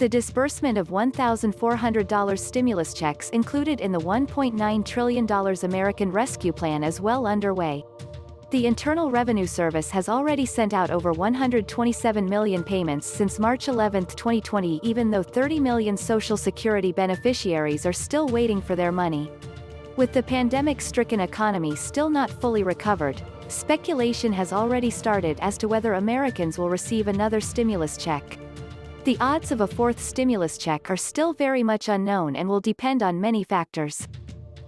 The disbursement of $1,400 stimulus checks included in the $1.9 trillion American Rescue Plan is well underway. The Internal Revenue Service has already sent out over 127 million payments since March 11, 2020, even though 30 million Social Security beneficiaries are still waiting for their money. With the pandemic-stricken economy still not fully recovered, speculation has already started as to whether Americans will receive another stimulus check. The odds of a fourth stimulus check are still very much unknown and will depend on many factors.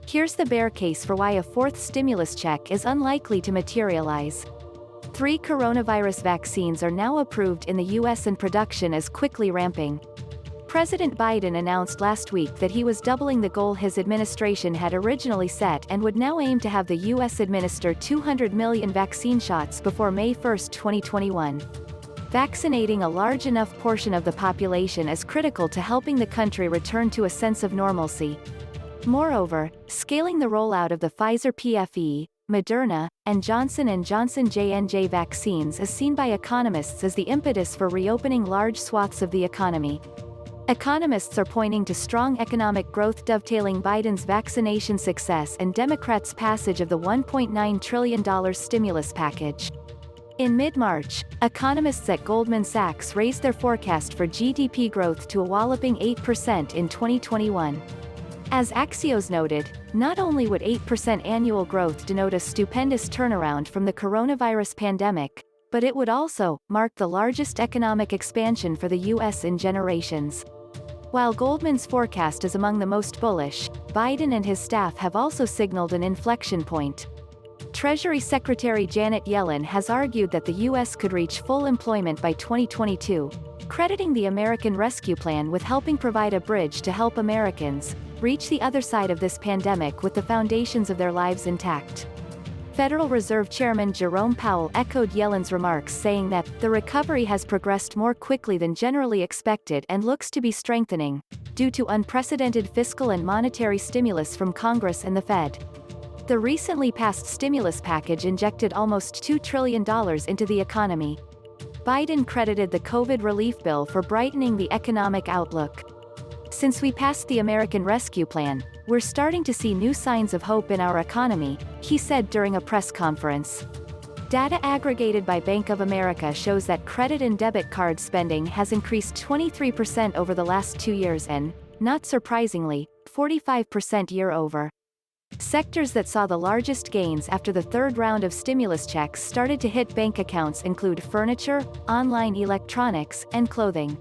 Here's the bear case for why a fourth stimulus check is unlikely to materialize. 3 coronavirus vaccines are now approved in the U.S. and production is quickly ramping. President Biden announced last week that he was doubling the goal his administration had originally set and would now aim to have the U.S. administer 200 million vaccine shots before May 1, 2021. Vaccinating a large enough portion of the population is critical to helping the country return to a sense of normalcy. Moreover, scaling the rollout of the Pfizer PFE, Moderna, and Johnson Johnson JNJ vaccines is seen by economists as the impetus for reopening large swaths of the economy. Economists are pointing to strong economic growth dovetailing Biden's vaccination success and Democrats' passage of the $1.9 trillion stimulus package. In mid-March, economists at Goldman Sachs raised their forecast for GDP growth to a walloping 8% in 2021. As Axios noted, not only would 8% annual growth denote a stupendous turnaround from the coronavirus pandemic, but it would also mark the largest economic expansion for the U.S. in generations. While Goldman's forecast is among the most bullish, Biden and his staff have also signaled an inflection point. Treasury Secretary Janet Yellen has argued that the U.S. could reach full employment by 2022, crediting the American Rescue Plan with helping provide a bridge to help Americans reach the other side of this pandemic with the foundations of their lives intact. Federal Reserve Chairman Jerome Powell echoed Yellen's remarks, saying that the recovery has progressed more quickly than generally expected and looks to be strengthening, due to unprecedented fiscal and monetary stimulus from Congress and the Fed. The recently passed stimulus package injected almost $2 trillion into the economy. Biden credited the COVID relief bill for brightening the economic outlook. Since we passed the American Rescue Plan, we're starting to see new signs of hope in our economy, he said during a press conference. Data aggregated by Bank of America shows that credit and debit card spending has increased 23% over the last 2 years and, not surprisingly, 45% year-over. Sectors that saw the largest gains after the third round of stimulus checks started to hit bank accounts include furniture, online electronics, and clothing.